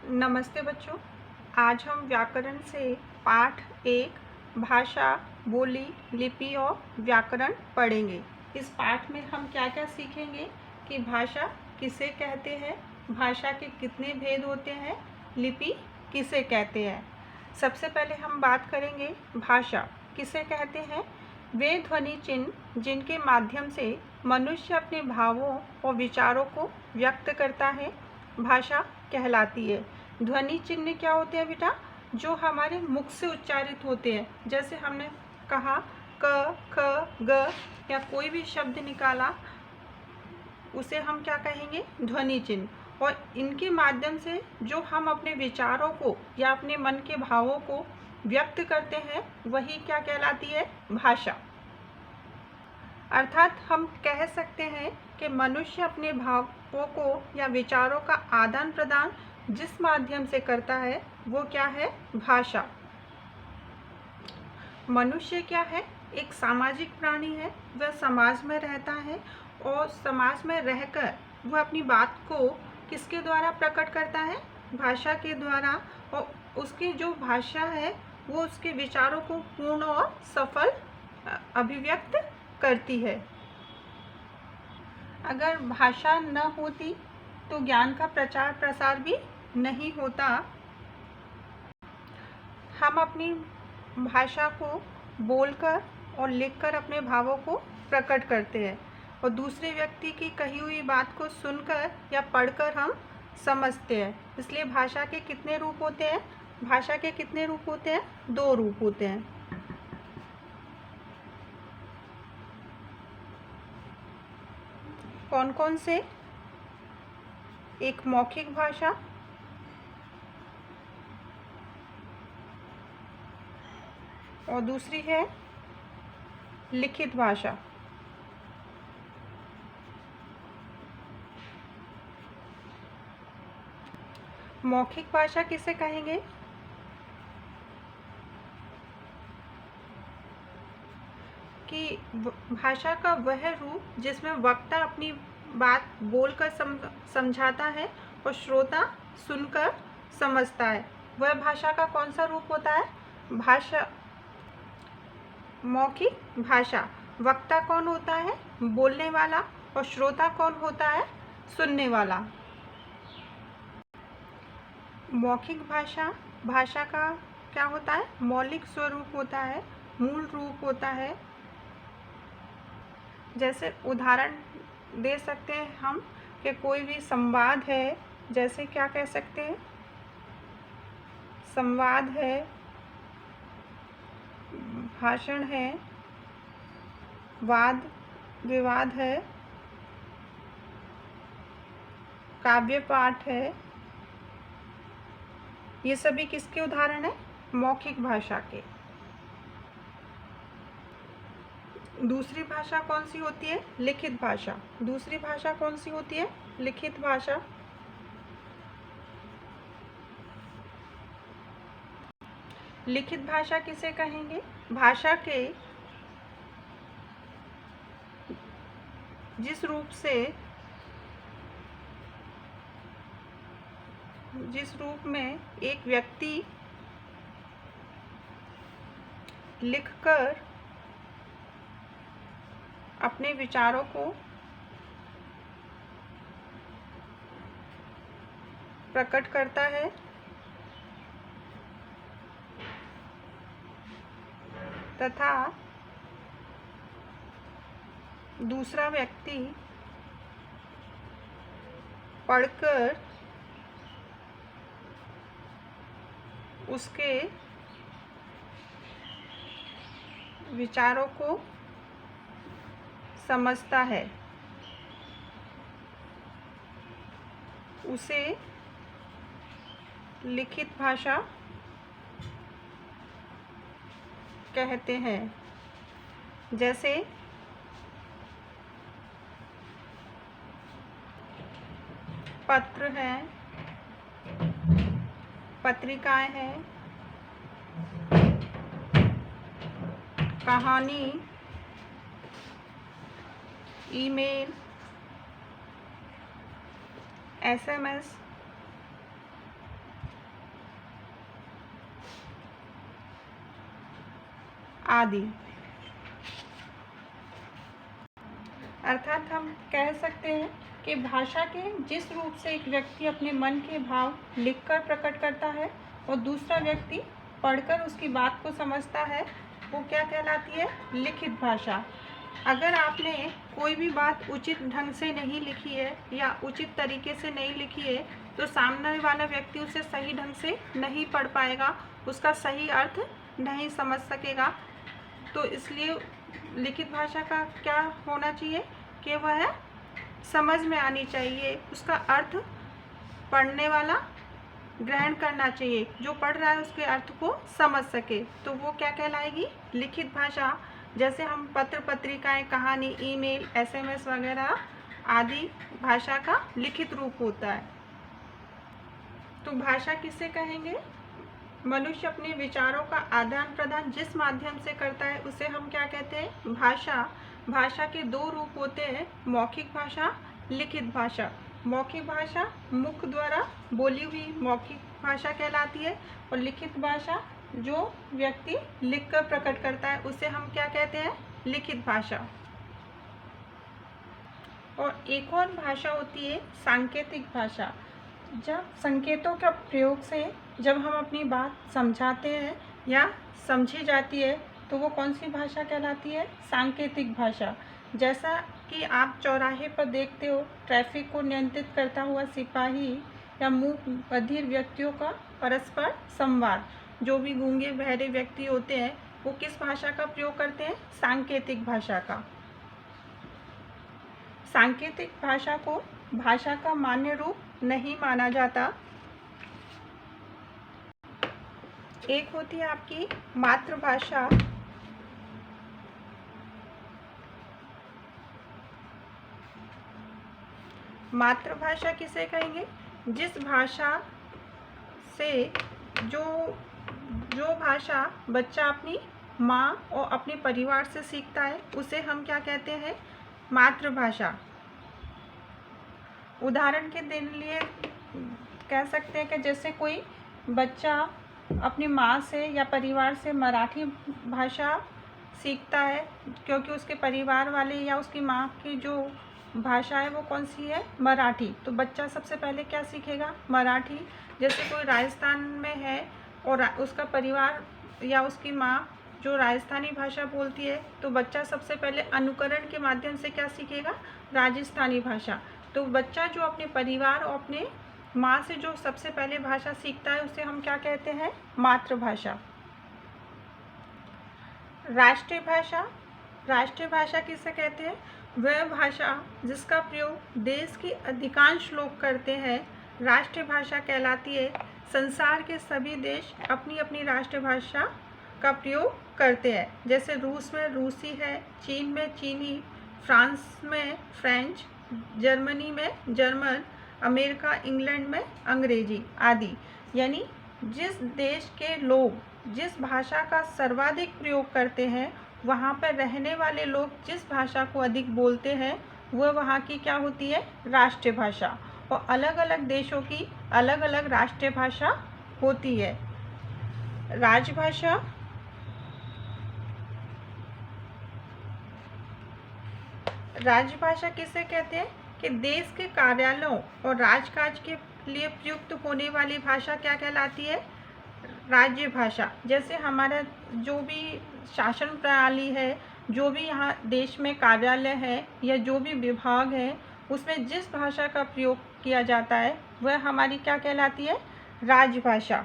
नमस्ते बच्चों। आज हम व्याकरण से पाठ 1 भाषा, बोली, लिपि और व्याकरण पढ़ेंगे। इस पाठ में हम क्या क्या सीखेंगे कि भाषा किसे कहते हैं, भाषा के कितने भेद होते हैं, लिपि किसे कहते हैं। सबसे पहले हम बात करेंगे भाषा किसे कहते हैं। वे ध्वनि चिन्ह जिनके माध्यम से मनुष्य अपने भावों और विचारों को व्यक्त करता है, भाषा कहलाती है। ध्वनि चिन्ह क्या होते हैं बेटा? जो हमारे मुख से उच्चारित होते हैं। जैसे हमने कहा क, ख, ग या कोई भी शब्द निकाला, उसे हम क्या कहेंगे? ध्वनि चिन्ह। और इनके माध्यम से जो हम अपने विचारों को या अपने मन के भावों को व्यक्त करते हैं, वही क्या कहलाती है? भाषा। अर्थात हम कह सकते हैं कि मनुष्य अपने भावों को या विचारों का आदान प्रदान जिस माध्यम से करता है, वो क्या है? भाषा। मनुष्य क्या है? एक सामाजिक प्राणी है। वह समाज में रहता है और समाज में रहकर वह अपनी बात को किसके द्वारा प्रकट करता है? भाषा के द्वारा। और उसकी जो भाषा है वो उसके विचारों को पूर्ण और सफल अभिव्यक्त करती है। अगर भाषा न होती तो ज्ञान का प्रचार प्रसार भी नहीं होता। हम अपनी भाषा को बोलकर और लिखकर अपने भावों को प्रकट करते हैं और दूसरे व्यक्ति की कही हुई बात को सुनकर या पढ़कर हम समझते हैं। इसलिए भाषा के कितने रूप होते हैं? भाषा के कितने रूप होते हैं? 2 रूप होते हैं। कौन कौन से? एक मौखिक भाषा और दूसरी है लिखित भाषा। मौखिक भाषा किसे कहेंगे? कि भाषा का वह रूप जिसमें वक्ता अपनी बात बोलकर समझाता है और श्रोता सुनकर समझता है। वह भाषा का कौन सा रूप होता है? भाषा मौखिक भाषा। वक्ता कौन होता है? बोलने वाला। और श्रोता कौन होता है? सुनने वाला। मौखिक भाषा भाषा का क्या होता है? मौलिक स्वरूप होता है, मूल रूप होता है। जैसे उदाहरण दे सकते हैं हम कि कोई भी संवाद है, जैसे क्या कह सकते हैं? संवाद है, भाषण है, वाद विवाद है, काव्य पाठ है। ये सभी किसके उदाहरण हैं? मौखिक भाषा के। दूसरी भाषा कौन सी होती है? लिखित भाषा। दूसरी भाषा कौन सी होती है? लिखित भाषा। लिखित भाषा किसे कहेंगे? भाषा के जिस रूप में एक व्यक्ति लिखकर अपने विचारों को प्रकट करता है, तथा दूसरा व्यक्ति पढ़कर उसके विचारों को समझता है, उसे लिखित भाषा कहते हैं। जैसे पत्र हैं, पत्रिकाएं हैं, कहानी, ईमेल, SMS, आदि। अर्थात हम कह सकते हैं कि भाषा के जिस रूप से एक व्यक्ति अपने मन के भाव लिखकर प्रकट करता है और दूसरा व्यक्ति पढ़कर उसकी बात को समझता है, वो क्या कहलाती है? लिखित भाषा। अगर आपने कोई भी बात उचित ढंग से नहीं लिखी है या उचित तरीके से नहीं लिखी है तो सामने वाला व्यक्ति उसे सही ढंग से नहीं पढ़ पाएगा, उसका सही अर्थ नहीं समझ सकेगा। तो इसलिए लिखित भाषा का क्या होना चाहिए कि वह समझ में आनी चाहिए, उसका अर्थ पढ़ने वाला ग्रहण करना चाहिए, जो पढ़ रहा है उसके अर्थ को समझ सके, तो वो क्या कहलाएगी? लिखित भाषा। जैसे हम पत्र पत्रिकाएं, कहानी, ईमेल, एसएमएस वगैरह आदि भाषा का लिखित रूप होता है। तो भाषा किसे कहेंगे? मनुष्य अपने विचारों का आदान प्रदान जिस माध्यम से करता है उसे हम क्या कहते हैं? भाषा। भाषा के दो रूप होते हैं, मौखिक भाषा, लिखित भाषा। मौखिक भाषा मुख द्वारा बोली हुई मौखिक भाषा कहलाती है और लिखित भाषा जो व्यक्ति लिखकर प्रकट करता है उसे हम क्या कहते हैं? लिखित भाषा। और एक और भाषा होती है सांकेतिक भाषा। जब संकेतों के प्रयोग से जब हम अपनी बात समझाते हैं या समझी जाती है तो वो कौन सी भाषा कहलाती है? सांकेतिक भाषा। जैसा कि आप चौराहे पर देखते हो, ट्रैफिक को नियंत्रित करता हुआ सिपाही या मूक बधिर व्यक्तियों का परस्पर संवाद। जो भी गूंगे बहरे व्यक्ति होते हैं वो किस भाषा का प्रयोग करते हैं? सांकेतिक भाषा का। सांकेतिक भाषा को भाषा का मान्य रूप नहीं माना जाता। एक होती है आपकी मातृभाषा। मातृभाषा किसे कहेंगे? जिस भाषा से जो भाषा बच्चा अपनी माँ और अपने परिवार से सीखता है उसे हम क्या कहते हैं? मातृभाषा। उदाहरण के लिए कह सकते हैं कि जैसे कोई बच्चा अपनी माँ से या परिवार से मराठी भाषा सीखता है क्योंकि उसके परिवार वाले या उसकी माँ की जो भाषा है वो कौन सी है? मराठी। तो बच्चा सबसे पहले क्या सीखेगा? मराठी। जैसे कोई राजस्थान में है और उसका परिवार या उसकी माँ जो राजस्थानी भाषा बोलती है तो बच्चा सबसे पहले अनुकरण के माध्यम से क्या सीखेगा? राजस्थानी भाषा। तो बच्चा जो अपने परिवार और अपने माँ से जो सबसे पहले भाषा सीखता है उसे हम क्या कहते हैं? मातृभाषा। राष्ट्रीय भाषा। राष्ट्रीय भाषा किसे कहते हैं? वह भाषा जिसका प्रयोग देश के अधिकांश लोग करते हैं राष्ट्रीय भाषा कहलाती है। संसार के सभी देश अपनी अपनी राष्ट्रीय भाषा का प्रयोग करते हैं। जैसे रूस में रूसी है, चीन में चीनी, फ्रांस में फ्रेंच, जर्मनी में जर्मन, अमेरिका इंग्लैंड में अंग्रेजी आदि। यानी जिस देश के लोग जिस भाषा का सर्वाधिक प्रयोग करते हैं वहाँ पर रहने वाले लोग जिस भाषा को अधिक बोलते हैं वह वहाँ की क्या होती है? राष्ट्रीय भाषा। और अलग अलग देशों की अलग अलग राष्ट्रीय भाषा होती है। राजभाषा। राजभाषा किसे कहते हैं? कि देश के कार्यालयों और राजकाज के लिए प्रयुक्त होने वाली भाषा क्या कहलाती है? राज्य भाषा। जैसे हमारा जो भी शासन प्रणाली है, जो भी यहाँ देश में कार्यालय है या जो भी विभाग है उसमें जिस भाषा का प्रयोग किया जाता है वह हमारी क्या कहलाती है? राजभाषा।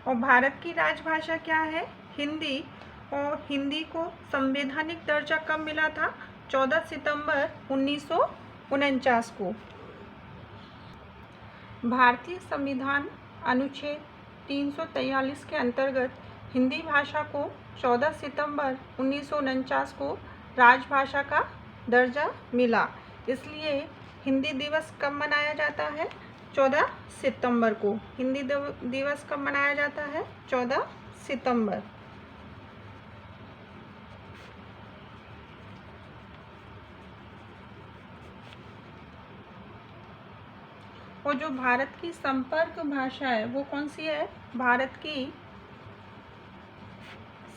और भारत की राजभाषा क्या है? हिंदी। और हिंदी को संवैधानिक दर्जा कब मिला था? 14 सितंबर 1949 को। भारतीय संविधान अनुच्छेद 343 के अंतर्गत हिंदी भाषा को 14 सितंबर 1949 को राजभाषा का दर्जा मिला। इसलिए हिंदी दिवस कब मनाया जाता है? 14 सितंबर को। हिंदी दिवस कब मनाया जाता है? 14 सितंबर। और जो भारत की संपर्क भाषा है वो कौन सी है? भारत की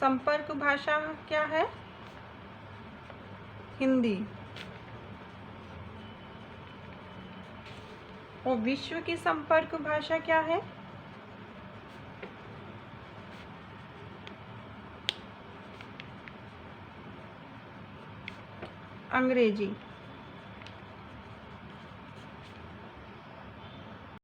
संपर्क भाषा क्या है? हिंदी। और विश्व की संपर्क भाषा क्या है? अंग्रेजी।